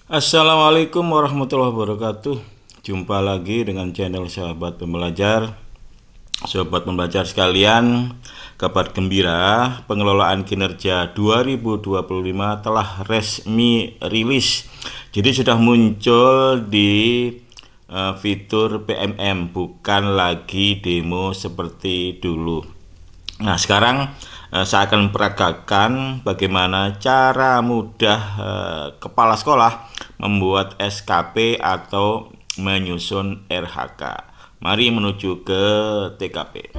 Assalamualaikum warahmatullahi wabarakatuh. Jumpa lagi dengan channel Sahabat Pembelajar. Sobat pembelajar sekalian, kabar gembira, pengelolaan kinerja 2025 telah resmi rilis. Jadi sudah muncul di fitur PMM, bukan lagi demo seperti dulu. Nah, sekarang saya akan memperagakan bagaimana cara mudah kepala sekolah membuat SKP atau menyusun RHK. Mari menuju ke TKP.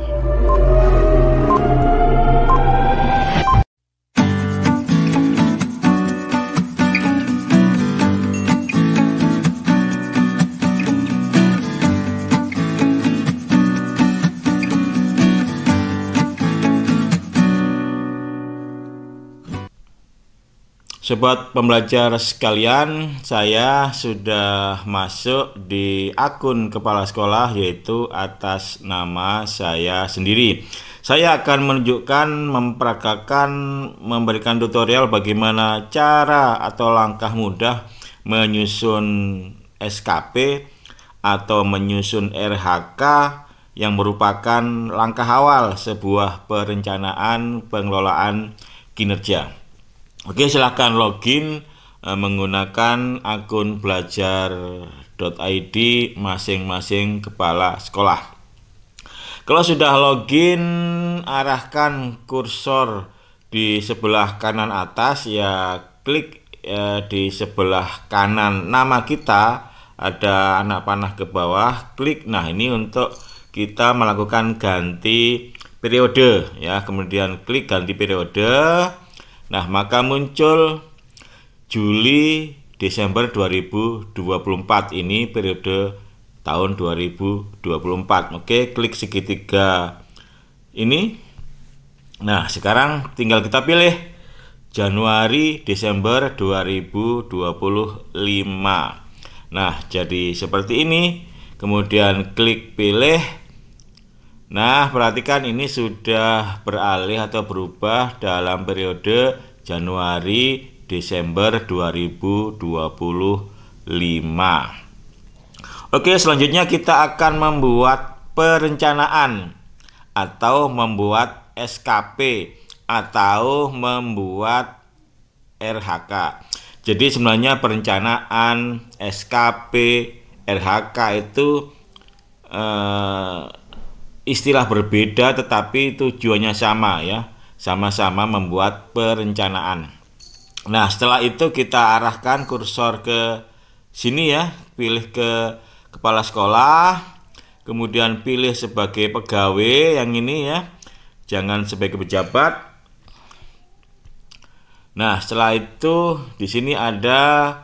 Sobat pembelajar sekalian, saya sudah masuk di akun kepala sekolah, yaitu atas nama saya sendiri. Saya akan menunjukkan, memperagakan, memberikan tutorial bagaimana cara atau langkah mudah menyusun SKP atau menyusun RHK yang merupakan langkah awal sebuah perencanaan pengelolaan kinerja. Oke, silahkan login menggunakan akun belajar.id masing-masing kepala sekolah. Kalau sudah login, arahkan kursor di sebelah kanan atas, ya klik di sebelah kanan nama kita, ada anak panah ke bawah, klik. Nah, ini untuk kita melakukan ganti periode, ya. Kemudian klik ganti periode. Nah, maka muncul Juli Desember 2024, ini periode tahun 2024. Oke, klik segitiga ini. Nah, sekarang tinggal kita pilih Januari Desember 2025. Nah, jadi seperti ini. Kemudian klik pilih. Nah, perhatikan ini sudah beralih atau berubah dalam periode Januari Desember 2025. Oke, selanjutnya kita akan membuat perencanaan atau membuat SKP atau membuat RHK. Jadi sebenarnya perencanaan, SKP, RHK itu istilah berbeda tetapi tujuannya sama, ya. Sama-sama membuat perencanaan. Nah, setelah itu kita arahkan kursor ke sini, ya. Pilih ke kepala sekolah, kemudian pilih sebagai pegawai yang ini, ya. Jangan sebagai pejabat. Nah, setelah itu di sini ada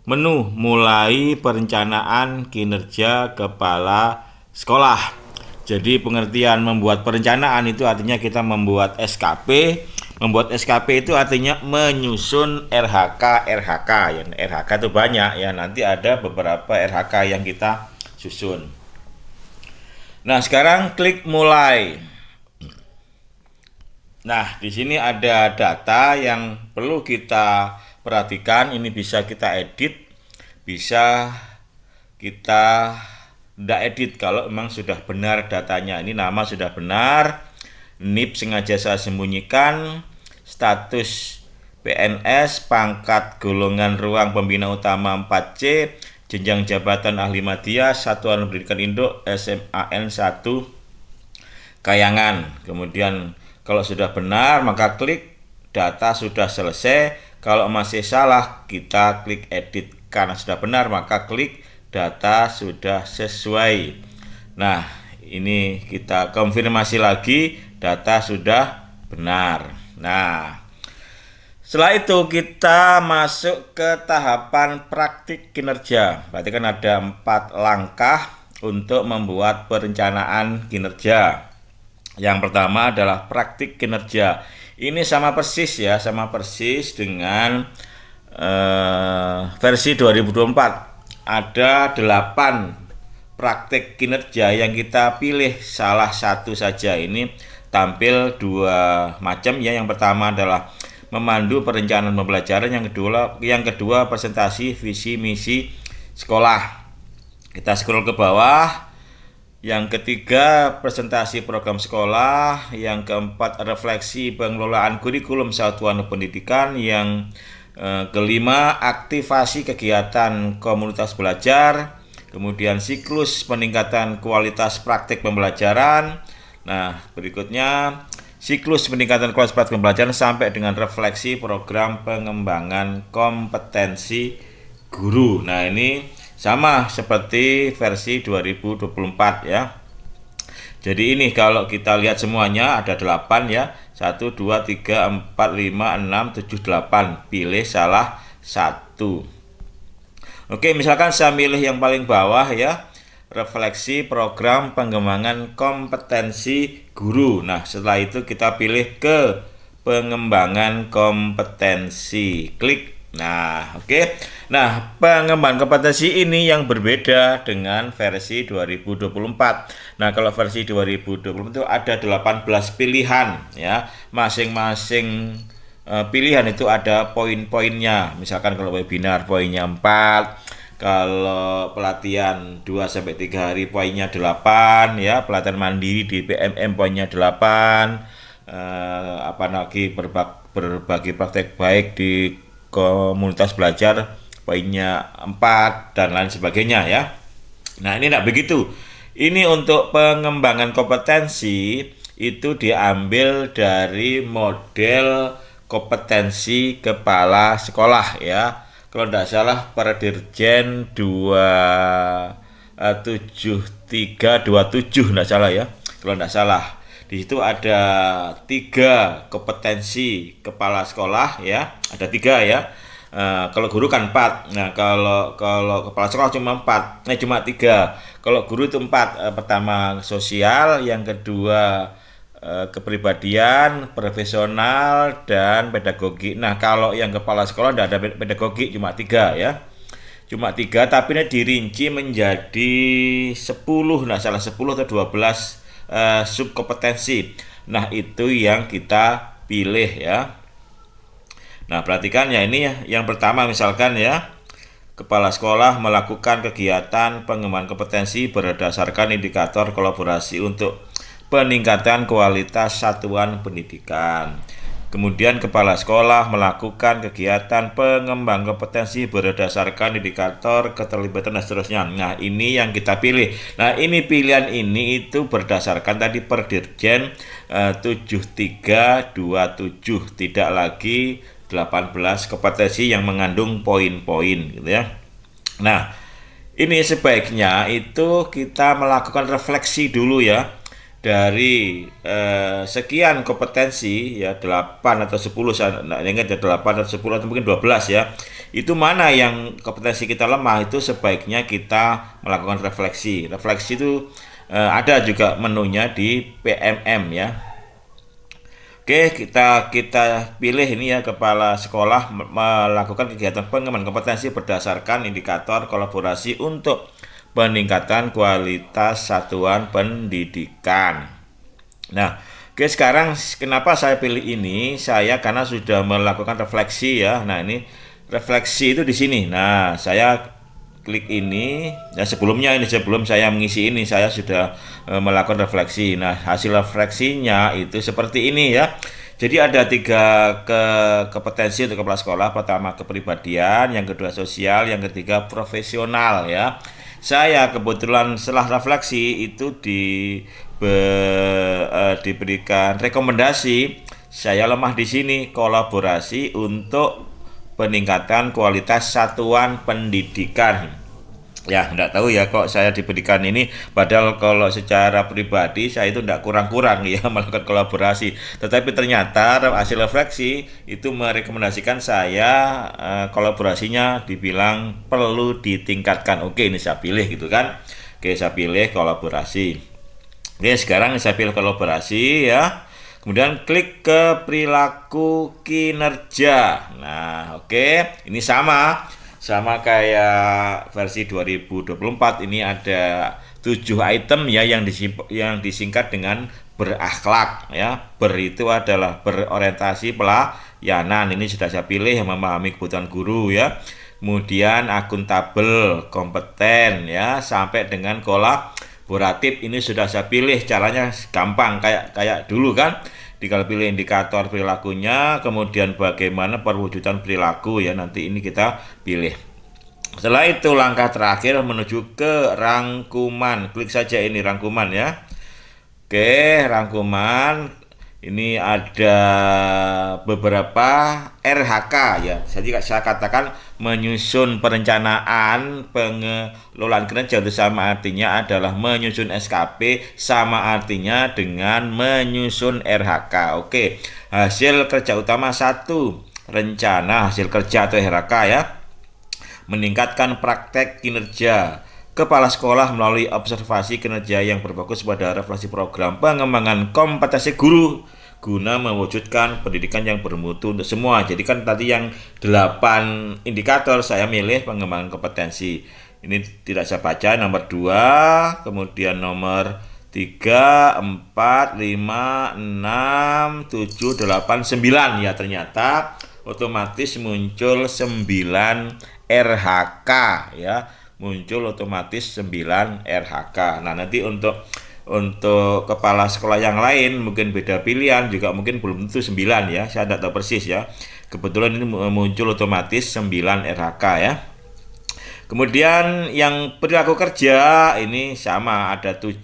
menu mulai perencanaan kinerja kepala sekolah. Jadi pengertian membuat perencanaan itu artinya kita membuat SKP. Membuat SKP itu artinya menyusun RHK. Ya, RHK itu banyak, ya. Nanti ada beberapa RHK yang kita susun. Nah, sekarang klik mulai. Nah, di sini ada data yang perlu kita perhatikan. Ini bisa kita edit, bisa kita tidak edit kalau memang sudah benar datanya. Ini nama sudah benar, NIP sengaja saya sembunyikan, status PNS, pangkat golongan ruang pembina utama 4C, jenjang jabatan ahli media, Satuan Pendidikan Induk SMAN 1 Kayangan. Kemudian kalau sudah benar maka klik data sudah selesai. Kalau masih salah kita klik edit. Karena sudah benar maka klik data sudah sesuai. Nah, ini kita konfirmasi lagi, data sudah benar. Nah, setelah itu kita masuk ke tahapan praktik kinerja. Berarti kan ada 4 langkah untuk membuat perencanaan kinerja. Yang pertama adalah praktik kinerja. Ini sama persis, ya, sama persis dengan versi 2024. Ada 8 praktik kinerja yang kita pilih salah satu saja. Ini tampil 2 macam, ya. Yang pertama adalah memandu perencanaan pembelajaran. Yang kedua presentasi visi misi sekolah. Kita scroll ke bawah. Yang ketiga presentasi program sekolah. Yang keempat refleksi pengelolaan kurikulum satuan pendidikan. Yang kelima aktivasi kegiatan komunitas belajar. Kemudian siklus peningkatan kualitas praktik pembelajaran. Nah, berikutnya siklus peningkatan kualitas praktik pembelajaran sampai dengan refleksi program pengembangan kompetensi guru. Nah, ini sama seperti versi 2024 ya. Jadi ini kalau kita lihat semuanya ada 8 ya. 1, 2, 3, 4, 5, 6, 7, 8. Pilih salah satu. Oke, misalkan saya milih yang paling bawah ya, refleksi program pengembangan kompetensi guru. Nah, setelah itu kita pilih ke pengembangan kompetensi. Klik. Nah, oke. Nah, pengembangan kompetensi ini yang berbeda dengan versi 2024. Nah, kalau versi 2024 itu ada 18 pilihan ya. Masing-masing pilihan itu ada poin-poinnya. Misalkan kalau webinar poinnya 4, kalau pelatihan 2-3 hari poinnya 8 ya, pelatihan mandiri di PMM poinnya 8, berbagi praktek baik di komunitas belajar poinnya 4 dan lain sebagainya ya. Nah, ini tidak begitu. Ini untuk pengembangan kompetensi itu diambil dari model kompetensi kepala sekolah ya. Kalau tidak salah Perdirjen 7327 tidak salah ya. Kalau tidak salah. Di situ ada 3 kompetensi kepala sekolah ya. Ada 3 ya. Kalau guru kan 4. Nah, kalau kepala sekolah cuma 4. Cuma 3. Kalau guru itu 4. Pertama sosial, yang kedua kepribadian, profesional, dan pedagogi. Nah, kalau yang kepala sekolah tidak ada pedagogi, cuma 3 ya. Cuma 3, tapi ini dirinci menjadi 10, nah salah 10 atau 12 subkompetensi. Nah, itu yang kita pilih ya. Nah, perhatikan ya, ini ya. Yang pertama misalkan ya, kepala sekolah melakukan kegiatan pengembangan kompetensi berdasarkan indikator kolaborasi untuk peningkatan kualitas satuan pendidikan. Kemudian kepala sekolah melakukan kegiatan pengembangan kompetensi berdasarkan indikator keterlibatan dan seterusnya. Nah, ini yang kita pilih. Nah, ini pilihan ini itu berdasarkan tadi Perdirjen 7327, tidak lagi 18 kompetensi yang mengandung poin-poin gitu ya. Nah, ini sebaiknya itu kita melakukan refleksi dulu ya. Dari sekian kompetensi ya, 8 atau 10, saya ingat ya, 8 atau 10 atau mungkin 12 ya, itu mana yang kompetensi kita lemah, itu sebaiknya kita melakukan refleksi. Refleksi itu ada juga menunya di PMM ya. Oke, kita pilih ini ya, kepala sekolah melakukan kegiatan pengembangan kompetensi berdasarkan indikator kolaborasi untuk peningkatan kualitas satuan pendidikan. Nah, oke, sekarang kenapa saya pilih ini? Karena sudah melakukan refleksi ya. Nah, ini refleksi itu di sini. Nah, saya klik ini. Ya, sebelum saya mengisi ini, saya sudah melakukan refleksi. Nah, hasil refleksinya itu seperti ini ya. Jadi ada 3 kompetensi untuk kepala sekolah. Pertama kepribadian, yang kedua sosial, yang ketiga profesional ya. Saya kebetulan setelah refleksi itu diberikan rekomendasi, saya lemah di sini, kolaborasi untuk peningkatan kualitas satuan pendidikan. Ya, enggak tahu ya kok saya diberikan ini, padahal kalau secara pribadi saya itu enggak kurang-kurang ya melakukan kolaborasi. Tetapi ternyata hasil refleksi itu merekomendasikan saya kolaborasinya dibilang perlu ditingkatkan. Oke, ini saya pilih gitu kan. Oke, saya pilih kolaborasi. Oke, sekarang saya pilih kolaborasi ya. Kemudian klik ke perilaku kinerja. Nah, oke, ini sama kayak versi 2024. Ini ada 7 item ya yang disingkat dengan berakhlak ya. Ber itu adalah berorientasi Yanan, ini sudah saya pilih yang memahami kebutuhan guru ya. Kemudian akuntabel, kompeten ya, sampai dengan kolaboratif ini sudah saya pilih. Caranya gampang kayak dulu kan. Tinggal pilih indikator perilakunya, kemudian bagaimana perwujudan perilaku ya, nanti ini kita pilih. Setelah itu langkah terakhir menuju ke rangkuman. Klik saja ini rangkuman ya. Oke, rangkuman. Ini ada beberapa RHK ya. Jadi saya katakan menyusun perencanaan pengelolaan kinerja itu sama artinya adalah menyusun SKP, sama artinya dengan menyusun RHK. Oke, hasil kerja utama 1, rencana hasil kerja atau RHK ya. Meningkatkan praktek kinerja kepala sekolah melalui observasi kinerja yang berfokus pada refleksi program pengembangan kompetensi guru guna mewujudkan pendidikan yang bermutu untuk semua. Jadi kan tadi yang 8 indikator saya milih pengembangan kompetensi. Ini tidak saya baca, nomor 2, kemudian nomor 3, 4, 5, 6, 7, 8, 9 ya, ternyata otomatis muncul 9 RHK ya. Muncul otomatis 9 RHK. Nah, nanti untuk kepala sekolah yang lain mungkin beda pilihan, juga mungkin belum tentu 9 ya. Saya tidak tahu persis ya. Kebetulan ini muncul otomatis 9 RHK ya. Kemudian yang perilaku kerja ini sama, ada 7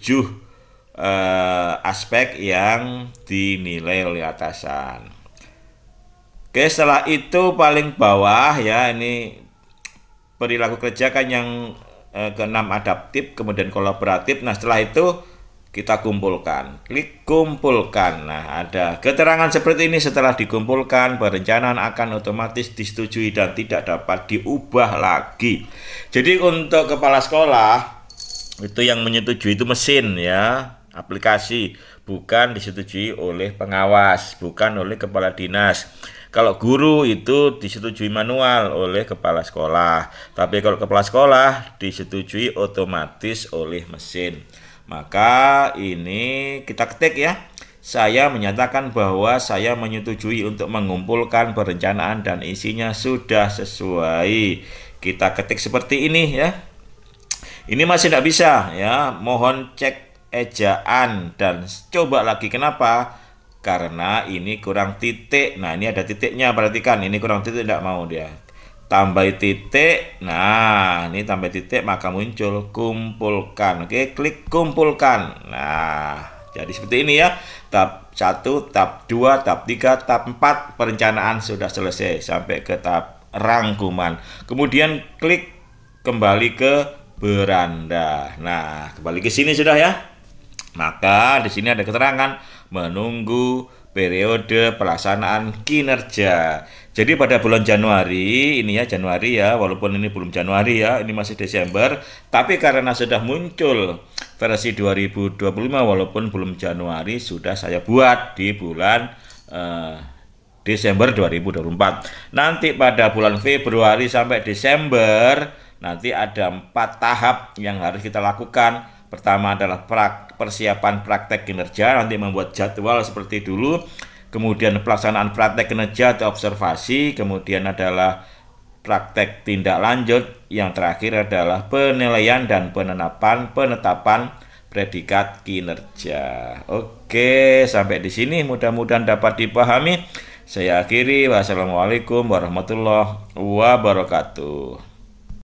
aspek yang dinilai oleh atasan. Oke, setelah itu paling bawah ya, ini perilaku kerja kan yang ke-6 adaptif, kemudian kolaboratif. Nah, setelah itu kita kumpulkan. Klik kumpulkan. Nah, ada keterangan seperti ini. Setelah dikumpulkan, perencanaan akan otomatis disetujui dan tidak dapat diubah lagi. Jadi untuk kepala sekolah itu yang menyetujui itu mesin ya, aplikasi, bukan disetujui oleh pengawas, bukan oleh kepala dinas. Kalau guru itu disetujui manual oleh kepala sekolah, tapi kalau kepala sekolah disetujui otomatis oleh mesin. Maka ini kita ketik ya. Saya menyatakan bahwa saya menyetujui untuk mengumpulkan perencanaan dan isinya sudah sesuai. Kita ketik seperti ini ya. Ini masih tidak bisa ya. Mohon cek ejaan dan coba lagi. Kenapa? Karena ini kurang titik. Nah, ini ada titiknya, perhatikan. Ini kurang titik, tidak mau dia. Tambah titik. Nah, ini tambah titik, maka muncul kumpulkan. Oke, klik kumpulkan. Nah, jadi seperti ini ya. Tahap 1, tahap 2, tahap 3, tahap 4 perencanaan sudah selesai sampai ke tahap rangkuman. Kemudian klik kembali ke beranda. Nah, kembali ke sini sudah ya. Maka di sini ada keterangan menunggu periode pelaksanaan kinerja. Jadi pada bulan Januari, ini ya Januari ya, walaupun ini belum Januari ya, ini masih Desember, tapi karena sudah muncul versi 2025 walaupun belum Januari, sudah saya buat di bulan Desember 2024. Nanti pada bulan Februari sampai Desember, nanti ada 4 tahap yang harus kita lakukan. Pertama adalah persiapan praktek kinerja, nanti membuat jadwal seperti dulu. Kemudian pelaksanaan praktek kinerja atau observasi. Kemudian adalah praktek tindak lanjut. Yang terakhir adalah penilaian dan penetapan predikat kinerja. Oke, sampai di sini mudah-mudahan dapat dipahami. Saya akhiri. Wassalamualaikum warahmatullahi wabarakatuh.